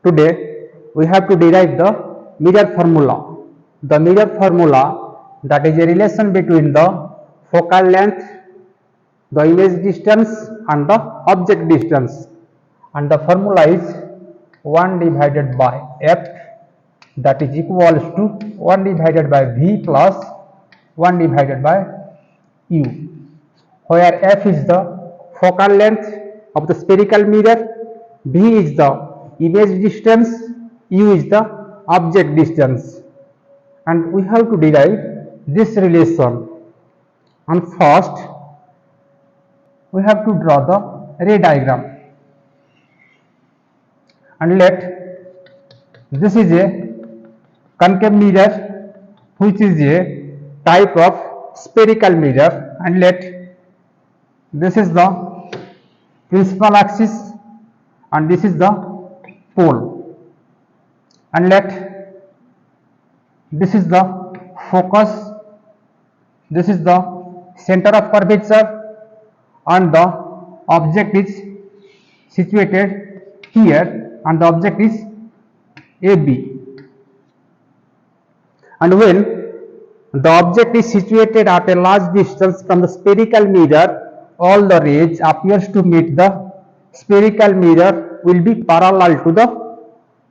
Today we have to derive the mirror formula. The mirror formula, that is a relation between the focal length, the image distance and the object distance, and the formula is 1 divided by f, that is equals to 1 divided by v plus 1 divided by u, where f is the focal length of the spherical mirror, v is the image distance, u is the object distance, and we have to derive this relation. And first we have to draw the ray diagram, and let this is a concave mirror which is a type of spherical mirror, and let this is the principal axis and this is the pole, and let this is the focus, this is the center of curvature, and the object is situated here, and the object is AB. And when the object is situated at a large distance from the spherical mirror, all the rays appears to meet the spherical mirror will be parallel to the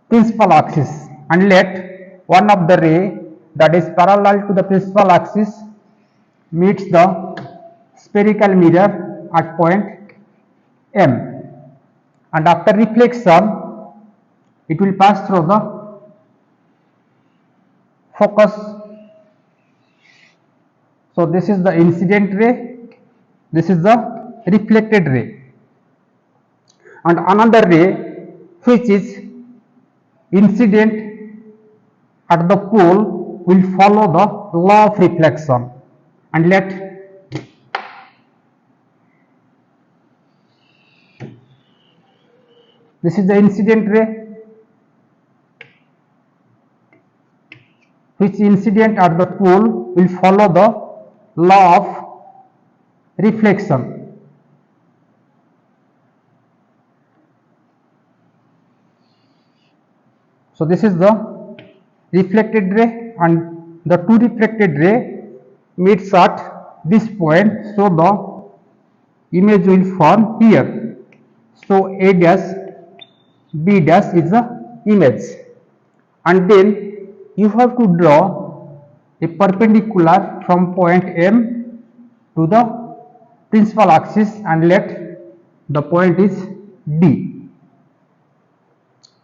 principal axis, and let one of the ray that is parallel to the principal axis meets the spherical mirror at point M, and after reflection it will pass through the focus. So this is the incident ray, this is the reflected ray, and another ray which is incident at the pole will follow the law of reflection, and let this is the incident ray which incident at the pole will follow the law of reflection. So this is the reflected ray, and the two reflected ray meets at this point, so the image will form here. So A dash B dash is the image, and then you have to draw a perpendicular from point M to the principal axis, and let the point is D,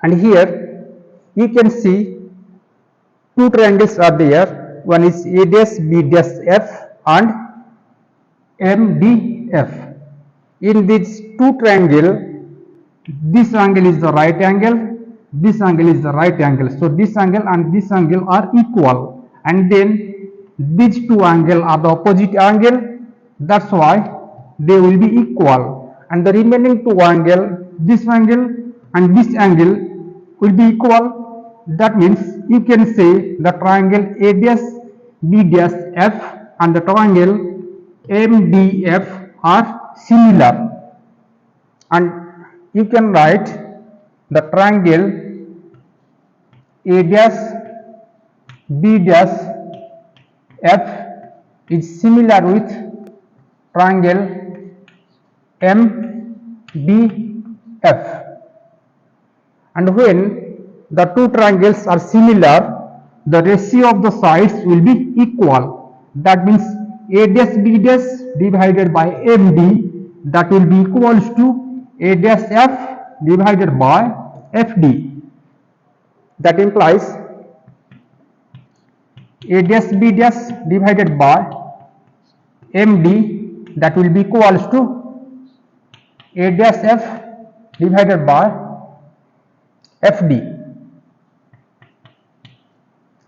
and here you can see two triangles are there, one is A dash B dash F and MDF. In these two triangles, this angle is the right angle, this angle is the right angle, so this angle and this angle are equal, and then these two angles are the opposite angle, that's why they will be equal, and the remaining two angles, this angle and this angle, will be equal. That means you can say the triangle A dash B dash F and the triangle MDF are similar, and you can write the triangle A dash B dash F is similar with triangle MDF, and when the two triangles are similar, the ratio of the sides will be equal. That means A dash B dash divided by MD, that will be equals to A dash F divided by FD. That implies A dash B dash divided by MD, that will be equals to A dash F divided by FD.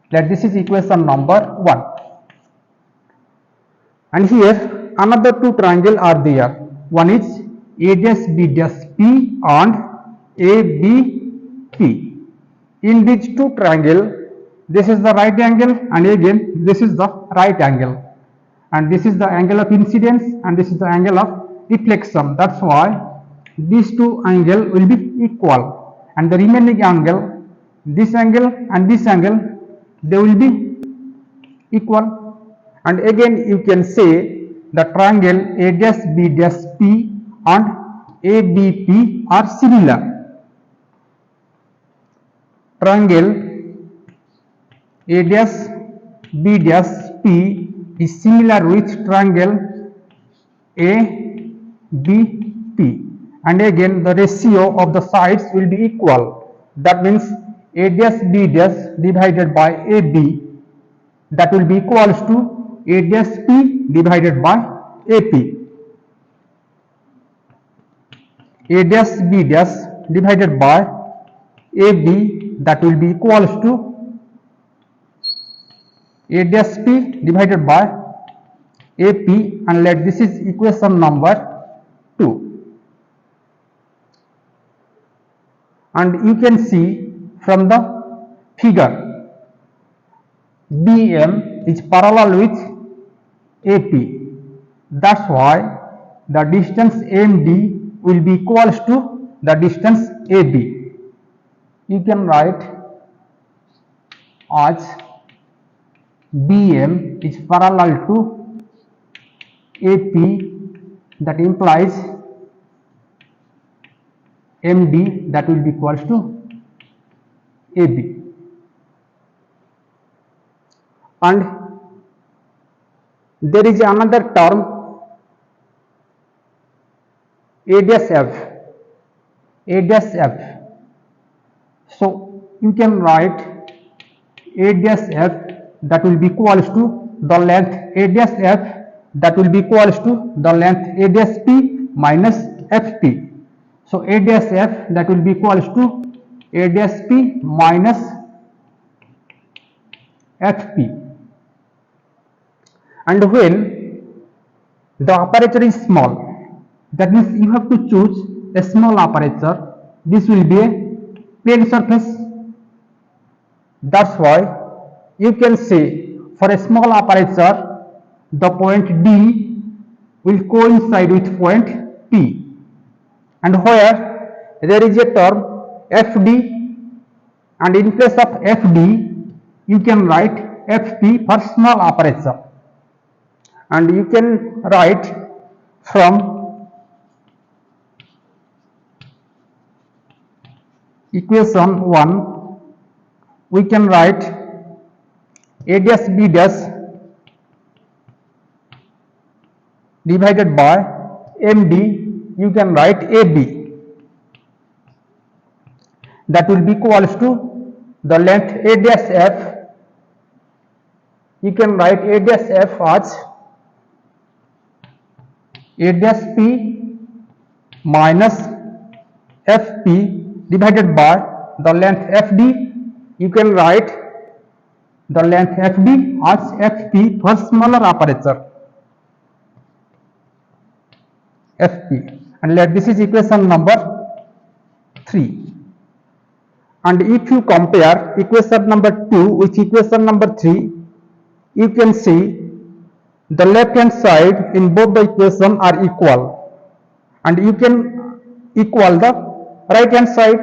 Let this is equation number 1. And here another two triangles are there. One is A dash B dash P and ABP. In these two triangles, this is the right angle, and again this is the right angle, and this is the angle of incidence and this is the angle of reflection. That's why these two angles will be equal, and the remaining angle, this angle and this angle, they will be equal. And again you can say the triangle A dash B dash P and ABP are similar. Triangle A dash B dash P is similar with triangle ABP, and again the ratio of the sides will be equal. That means A dash B dash divided by AB, that will be equals to A dash P divided by AP. A dash B dash divided by AB, that will be equals to A dash P divided by AP, and let this is equation number 2. And you can see from the figure, BM is parallel with AP. That's why the distance MD will be equals to the distance AB. You can write as BM is parallel to AP, that implies MD, that will be equals to AB. And there is another term A dash F. A dash F. So you can write A dash F, that will be equals to the length A dash F, that will be equals to the length A dash P minus FP. So A dash F, that will be equals to A dash P minus FP. And when the aperture is small, that means you have to choose a small aperture. This will be a plane surface. That's why you can say for a small aperture, the point D will coincide with point P, and where there is a term FD, and in place of FD you can write FP for small aperture. And you can write from equation 1, we can write A dash B dash divided by MD, you can write AB, that will be equals to the length A dash F. You can write A dash F as A dash P minus FP divided by the length FD. You can write the length FD as FP for smaller aperture, FP, and let this is equation number 3. And if you compare equation number 2 with equation number 3, you can see the left hand side in both the equation are equal, and you can equal the right hand side.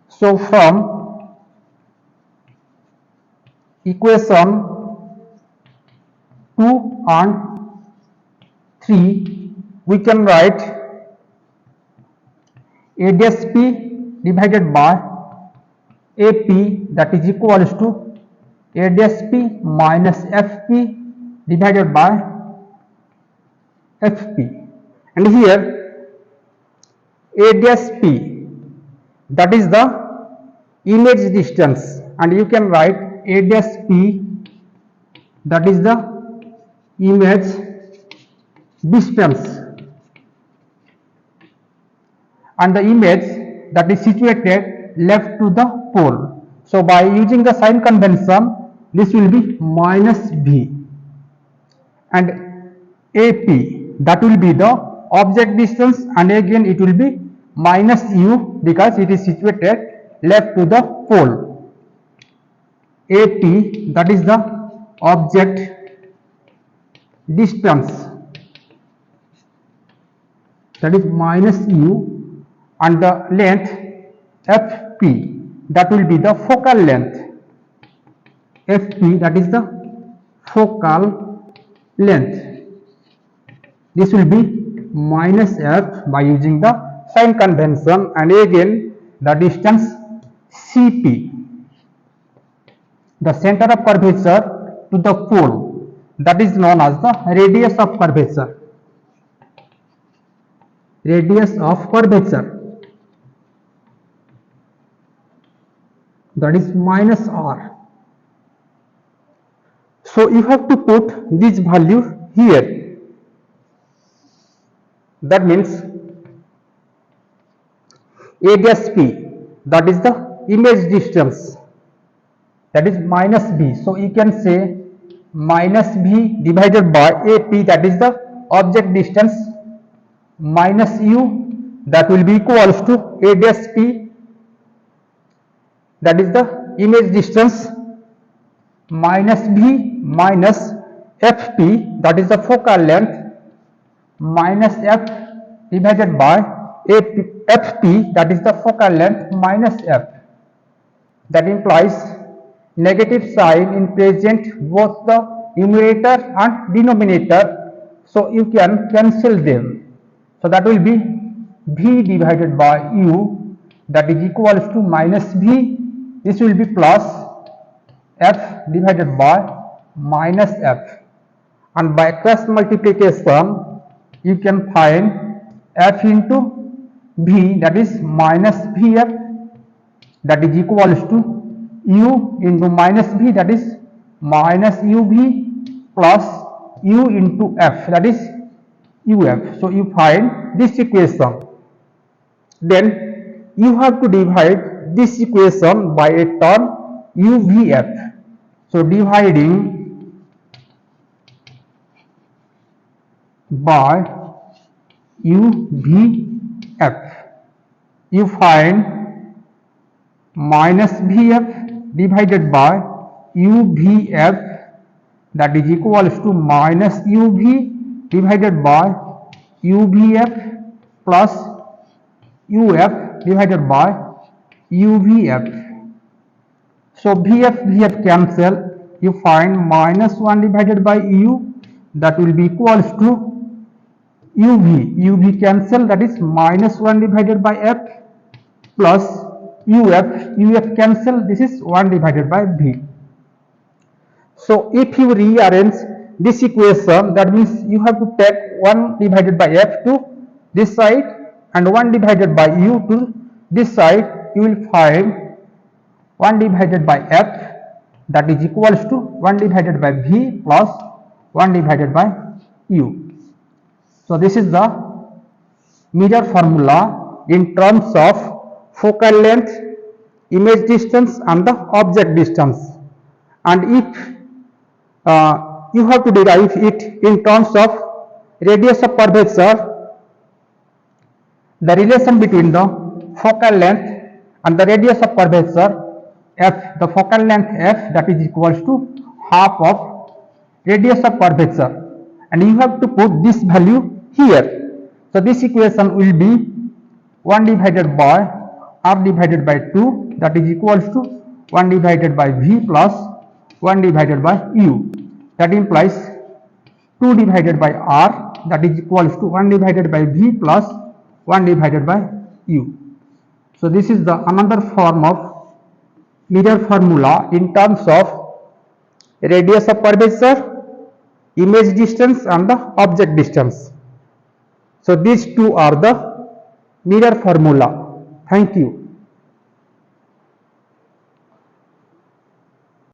So from equation 2 and 3, we can write A dash P divided by AP, that is equals to A dash P minus FP divided by FP. And here A dash P, that is the image distance, and you can write A dash P, that is the image distance, and the image that is situated left to the pole. So by using the sign convention, this will be minus V, and AP, that will be the object distance, and again it will be minus U because it is situated left to the pole. AP, that is the object distance, that is minus U, and the length FP, that will be the focal length. FP, that is the focal length. This will be minus F by using the sign convention, and again the distance CP, the center of curvature to the pole, that is known as the radius of curvature. Radius of curvature, that is minus R. So you have to put this value here. That means A dash P, that is the image distance, that is minus B. So you can say minus B divided by AP, that is the object distance, minus U, that will be equals to A dash P, that is the image distance, minus B minus FP, that is the focal length, minus F divided by FP, that is the focal length, minus F. That implies negative sign in present both the numerator and denominator, so you can cancel them. So that will be V divided by U, that is equals to minus V. This will be plus F divided by minus F, and by cross multiplication you can find F into V, that is minus Vf, that is equals to U into minus V, that is minus UV, plus U into F, that is UF. So you find this equation. Then you have to divide this equation by a term UVF. So dividing by UVF, you find minus Vf divided by UVF, that is equals to minus UV divided by UVF plus UF divided by UVF. So Vf cancel, you find minus 1 divided by U, that will be equals to UV cancel, that is minus 1 divided by F plus UF cancel, this is 1 divided by V. So if you rearrange this equation, that means you have to take 1 divided by F to this side and 1 divided by U to this side, you will find 1 divided by F, that is equals to 1 divided by V plus 1 divided by U. So this is the mirror formula in terms of focal length, image distance and the object distance. And if you have to derive it in terms of radius of curvature, the relation between the focal length and the radius of curvature F, the focal length F, that is equals to half of radius of curvature, and you have to put this value here. So this equation will be 1 divided by R divided by 2, that is equals to 1 divided by V plus 1 divided by U. That implies 2 divided by R, that is equals to 1 divided by V plus 1 divided by U. So this is the another form of mirror formula in terms of radius of curvature, image distance and the object distance. So these two are the mirror formula. Thank you.